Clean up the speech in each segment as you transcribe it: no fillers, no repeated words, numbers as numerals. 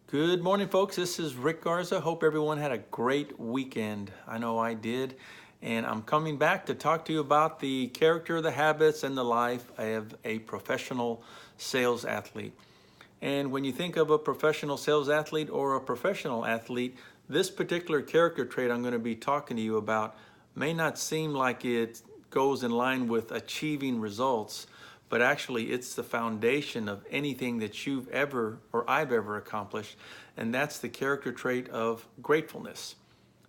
Good morning, folks. This is Rick Garza. Hope everyone had a great weekend. I know I did. And I'm coming back to talk to you about the character, the habits, and the life of a professional sales athlete. And when you think of a professional sales athlete or a professional athlete, this particular character trait I'm going to be talking to you about may not seem like it goes in line with achieving results, but actually it's the foundation of anything that you've ever or I've ever accomplished, and that's the character trait of gratefulness.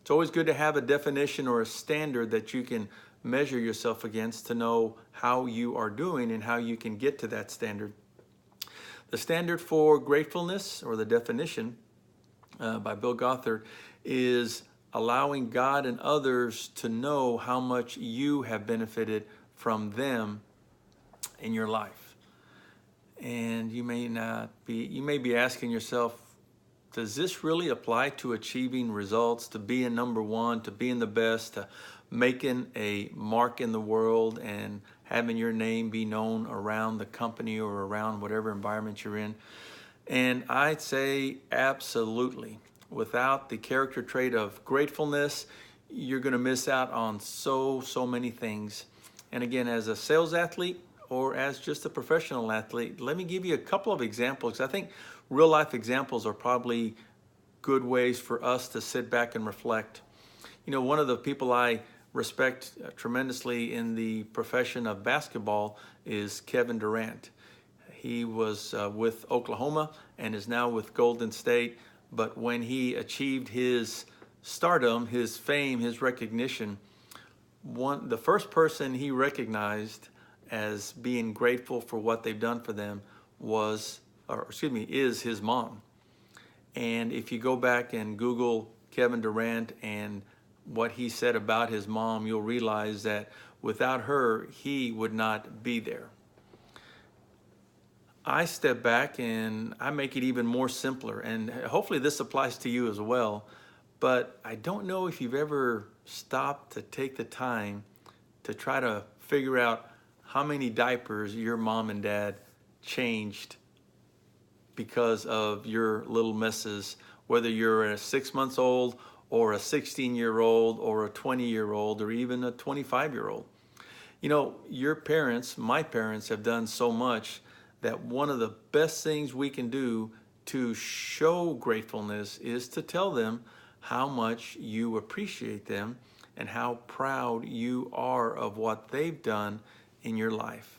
It's always good to have a definition or a standard that you can measure yourself against to know how you are doing and how you can get to that standard. The standard for gratefulness, or the definition by Bill Gothard, is allowing God and others to know how much you have benefited from them in your life. And you may be asking yourself, does this really apply to achieving results, to being number one, to being the best, to making a mark in the world and having your name be known around the company or around whatever environment you're in? And I'd say absolutely. Without the character trait of gratefulness, you're going to miss out on so many things. And again, as a sales athlete or as just a professional athlete, let me give you a couple of examples. I think real life examples are probably good ways for us to sit back and reflect. You know, one of the people I respect tremendously in the profession of basketball is Kevin Durant. He was with Oklahoma and is now with Golden State. But when he achieved his stardom, his fame, his recognition, the first person he recognized as being grateful for what they've done for them is his mom. And if you go back and Google Kevin Durant and what he said about his mom, you'll realize that without her, he would not be there. I step back and I make it even more simpler, and hopefully this applies to you as well, but I don't know if you've ever stopped to take the time to try to figure out how many diapers your mom and dad changed because of your little messes, whether you're a 6 months old or a 16-year-old or a 20-year-old or even a 25-year-old. You know, your parents, my parents, have done so much that one of the best things we can do to show gratefulness is to tell them how much you appreciate them and how proud you are of what they've done in your life.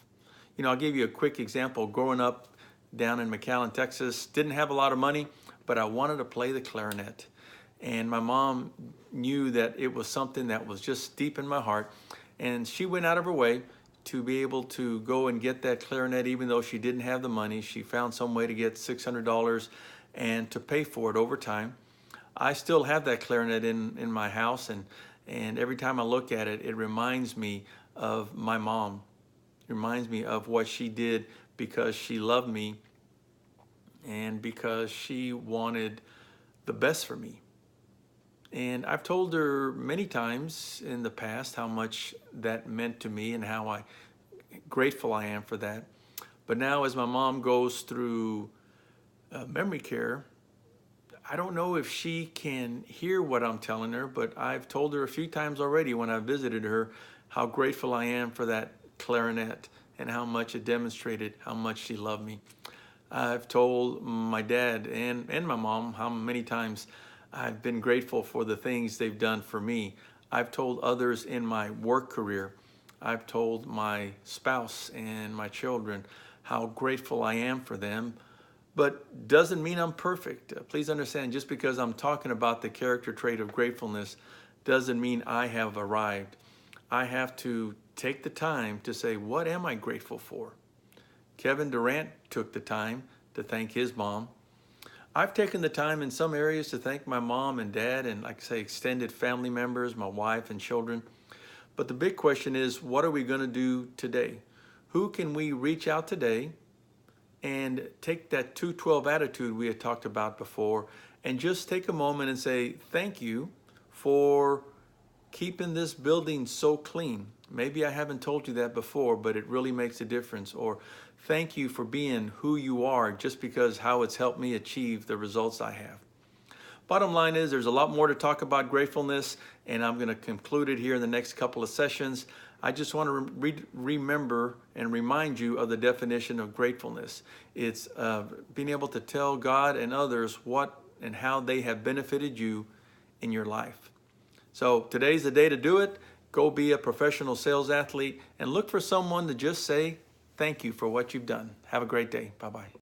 You know, I'll give you a quick example. Growing up down in McAllen, Texas, didn't have a lot of money, but I wanted to play the clarinet. And my mom knew that it was something that was just deep in my heart. And she went out of her way to be able to go and get that clarinet, even though she didn't have the money. She found some way to get $600 and to pay for it over time. I still have that clarinet in my house, and every time I look at it, it reminds me of my mom. It reminds me of what she did because she loved me and because she wanted the best for me. And I've told her many times in the past how much that meant to me and how grateful I am for that. But now as my mom goes through memory care, I don't know if she can hear what I'm telling her, but I've told her a few times already when I visited her how grateful I am for that clarinet and how much it demonstrated how much she loved me. I've told my dad and my mom how many times I've been grateful for the things they've done for me. I've told others in my work career. I've told my spouse and my children how grateful I am for them, but doesn't mean I'm perfect. Please understand, just because I'm talking about the character trait of gratefulness doesn't mean I have arrived. I have to take the time to say, what am I grateful for? Kevin Durant took the time to thank his mom. I've taken the time in some areas to thank my mom and dad and, like I say, extended family members, my wife and children. But the big question is, what are we going to do today? Who can we reach out today and take that 212 attitude we had talked about before and just take a moment and say, thank you for keeping this building so clean. Maybe I haven't told you that before, but it really makes a difference. Or Thank you for being who you are, just because how it's helped me achieve the results I have. Bottom line is, there's a lot more to talk about gratefulness, and I'm going to conclude it here in the next couple of sessions. I just want to remember and remind you of the definition of gratefulness. It's being able to tell God and others what and how they have benefited you in your life. So today's the day to do it. Go be a professional sales athlete and look for someone to just say thank you for what you've done. Have a great day. Bye-bye.